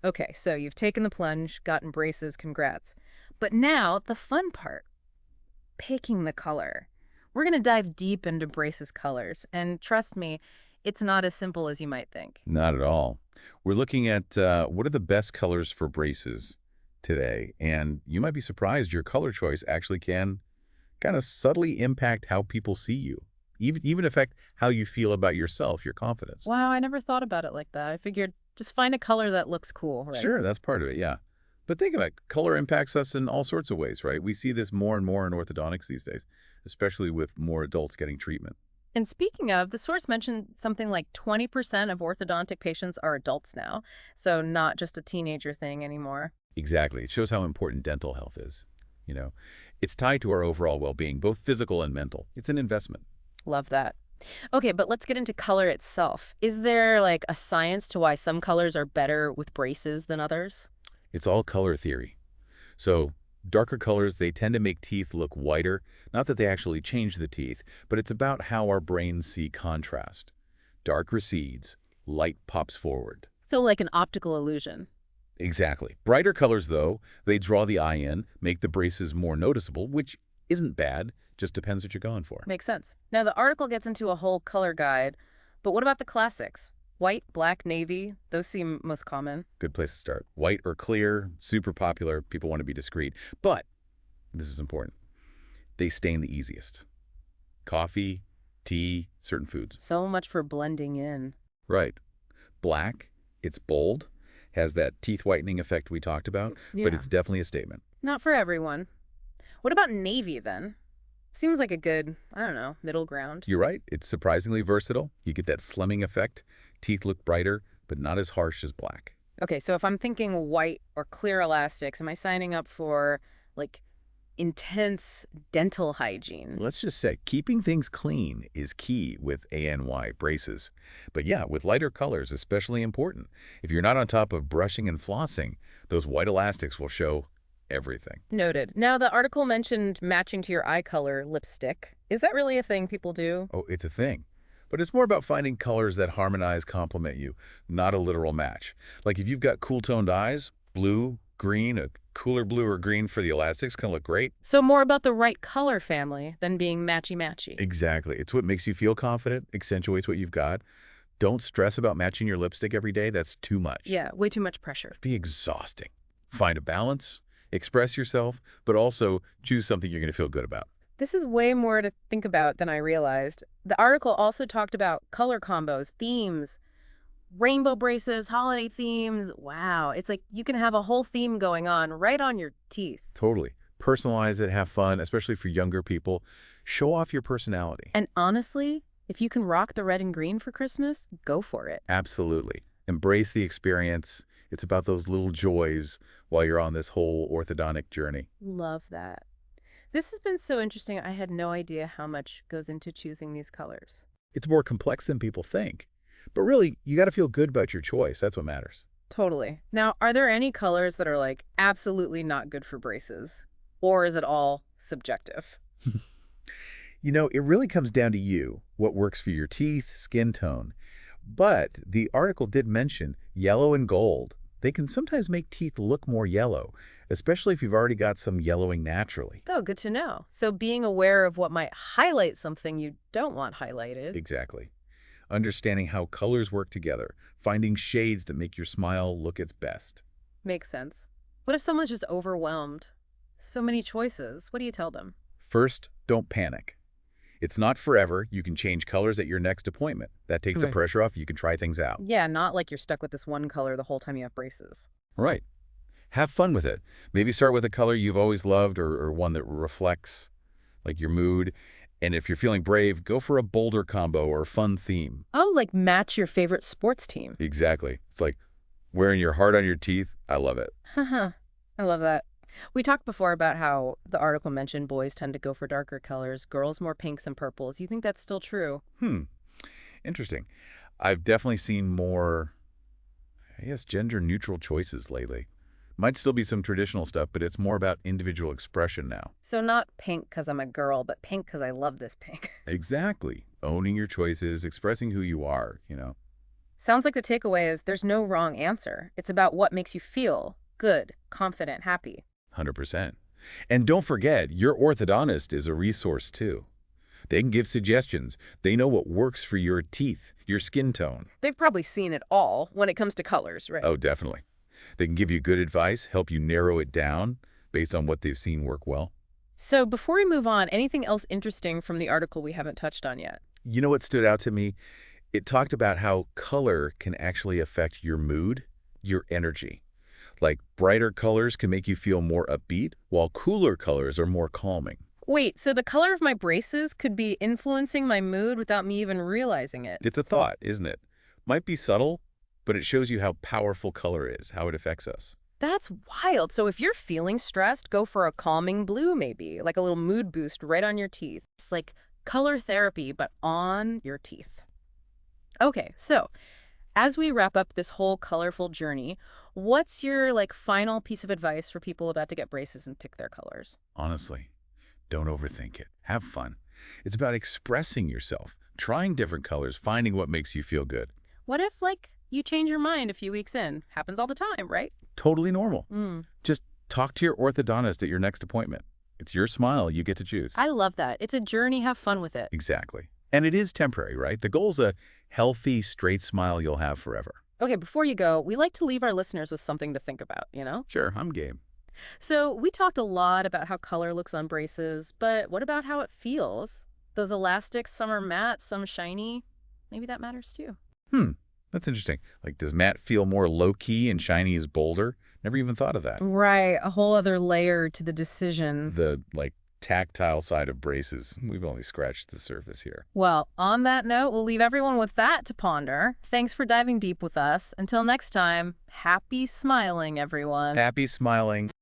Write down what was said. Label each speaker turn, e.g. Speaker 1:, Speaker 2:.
Speaker 1: Okay, so you've taken the plunge, gotten braces, congrats. But now, the fun part, picking the color. We're going to dive deep into braces colors, and trust me, it's not as simple as you might think.
Speaker 2: Not at all. We're looking at what are the best colors for braces today, and you might be surprised your color choice actually can kind of subtly impact how people see you, even affect how you feel about yourself, your confidence.
Speaker 1: Wow, I never thought about it like that. I figured just find a color that looks cool, right?
Speaker 2: Sure, that's part of it, yeah. But think about it, color impacts us in all sorts of ways, right? We see this more and more in orthodontics these days, especially with more adults getting treatment.
Speaker 1: And speaking of, the source mentioned something like 20% of orthodontic patients are adults now, so not just a teenager thing anymore.
Speaker 2: Exactly. It shows how important dental health is. You know, it's tied to our overall well-being, both physical and mental. It's an investment.
Speaker 1: Love that. Okay, but let's get into color itself. Is there like a science to why some colors are better with braces than others?
Speaker 2: It's all color theory. So darker colors, they tend to make teeth look whiter. Not that they actually change the teeth, but it's about how our brains see contrast. Dark recedes, light pops forward.
Speaker 1: So like an optical illusion.
Speaker 2: Exactly. Brighter colors, though, they draw the eye in, make the braces more noticeable, which isn't bad, just depends what you're going for.
Speaker 1: Makes sense. Now the article gets into a whole color guide, but what about the classics? White, black, navy, those seem most common.
Speaker 2: Good place to start. White or clear, super popular, people want to be discreet. But, this is important, they stain the easiest. Coffee, tea, certain foods.
Speaker 1: So much for blending in.
Speaker 2: Right. Black, it's bold, has that teeth whitening effect we talked about, but
Speaker 1: Yeah.
Speaker 2: it's definitely a statement.
Speaker 1: Not for everyone. What about navy then? Seems like a good, I don't know, middle ground.
Speaker 2: You're right, it's surprisingly versatile. You get that slimming effect. Teeth look brighter, but not as harsh as black.
Speaker 1: Okay, so if I'm thinking white or clear elastics, am I signing up for like intense dental hygiene?
Speaker 2: Let's just say keeping things clean is key with ANY braces. But yeah, with lighter colors, especially important. If you're not on top of brushing and flossing, those white elastics will show everything.
Speaker 1: Noted. Now, the article mentioned matching to your eye color lipstick. Is that really a thing people do?
Speaker 2: Oh, it's a thing. But it's more about finding colors that harmonize, complement you, not a literal match. Like if you've got cool-toned eyes, blue, green, a cooler blue or green for the elastics can look great.
Speaker 1: So more about the right color family than being matchy-matchy.
Speaker 2: Exactly. It's what makes you feel confident, accentuates what you've got. Don't stress about matching your lipstick every day. That's too much.
Speaker 1: Yeah, way too much pressure.
Speaker 2: Be exhausting. Find a balance, express yourself, but also choose something you're going to feel good about.
Speaker 1: This is way more to think about than I realized. The article also talked about color combos, themes, rainbow braces, holiday themes. Wow, it's like you can have a whole theme going on right on your teeth.
Speaker 2: Totally. Personalize it, have fun, especially for younger people. Show off your personality.
Speaker 1: And honestly, if you can rock the red and green for Christmas, go for it.
Speaker 2: Absolutely. Embrace the experience. It's about those little joys while you're on this whole orthodontic journey.
Speaker 1: Love that. This has been so interesting. I had no idea how much goes into choosing these colors.
Speaker 2: It's more complex than people think. But really, you got to feel good about your choice. That's what matters.
Speaker 1: Totally. Now, are there any colors that are like absolutely not good for braces? Or is it all subjective?
Speaker 2: You know, it really comes down to you, what works for your teeth, skin tone. But the article did mention yellow and gold. They can sometimes make teeth look more yellow, especially if you've already got some yellowing naturally.
Speaker 1: Oh, good to know. So being aware of what might highlight something you don't want highlighted
Speaker 2: Exactly. Understanding how colors work together, finding shades that make your smile look its best.
Speaker 1: makes sense. What if someone's just overwhelmed? So many choices. What do you tell them?
Speaker 2: First, don't panic. It's not forever. You can change colors at your next appointment. That takes the
Speaker 1: Right.
Speaker 2: pressure off. You can try things out.
Speaker 1: Yeah, not like you're stuck with this one color the whole time you have braces.
Speaker 2: Right. Have fun with it. Maybe start with a color you've always loved or one that reflects like your mood. And if you're feeling brave, go for a bolder combo or a fun theme.
Speaker 1: Oh, like match your favorite sports team.
Speaker 2: Exactly. It's like wearing your heart on your teeth. I love it.
Speaker 1: Haha, I love that. We talked before about how the article mentioned boys tend to go for darker colors, girls more pinks and purples. You think that's still true?
Speaker 2: Hmm. Interesting. I've definitely seen more, I guess, gender-neutral choices lately. Might still be some traditional stuff, but it's more about individual expression now.
Speaker 1: So not pink because I'm a girl, but pink because I love this pink.
Speaker 2: Exactly. Owning your choices, expressing who you are.
Speaker 1: Sounds like the takeaway is there's no wrong answer. It's about what makes you feel good, confident, happy.
Speaker 2: 100%. And don't forget, your orthodontist is a resource too. They can give suggestions. They know what works for your teeth, your skin tone.
Speaker 1: They've probably seen it all when it comes to colors, right?
Speaker 2: Oh, definitely. They can give you good advice, help you narrow it down based on what they've seen work well.
Speaker 1: So before we move on, anything else interesting from the article we haven't touched on yet?
Speaker 2: You know what stood out to me? It talked about how color can actually affect your mood, your energy. Like brighter colors can make you feel more upbeat, while cooler colors are more calming.
Speaker 1: Wait, so the color of my braces could be influencing my mood without me even realizing it?
Speaker 2: It's a thought, isn't it? Might be subtle, but it shows you how powerful color is, how it affects us.
Speaker 1: That's wild. So if you're feeling stressed, go for a calming blue maybe, like a little mood boost right on your teeth. It's like color therapy, but on your teeth. Okay, so as we wrap up this whole colorful journey, what's your final piece of advice for people about to get braces and pick their colors?
Speaker 2: Honestly, don't overthink it. Have fun. It's about expressing yourself, trying different colors, finding what makes you feel good.
Speaker 1: What if you change your mind a few weeks in? Happens all the time, right?
Speaker 2: Totally normal.
Speaker 1: Mm.
Speaker 2: Just talk to your orthodontist at your next appointment. It's your smile. You get to choose.
Speaker 1: I love that. It's a journey. Have fun with it.
Speaker 2: Exactly. And it is temporary, right? The goal's a healthy, straight smile you'll have forever.
Speaker 1: Okay, before you go, we like to leave our listeners with something to think about?
Speaker 2: Sure, I'm game.
Speaker 1: So we talked a lot about how color looks on braces, but what about how it feels? Those elastics, some are matte, some shiny. Maybe that matters too.
Speaker 2: That's interesting. Like, does matte feel more low-key and shiny is bolder? Never even thought of that.
Speaker 1: Right, a whole other layer to the decision.
Speaker 2: The, tactile side of braces. We've only scratched the surface here.
Speaker 1: Well, on that note, we'll leave everyone with that to ponder. Thanks for diving deep with us. Until next time, happy smiling, everyone.
Speaker 2: Happy smiling.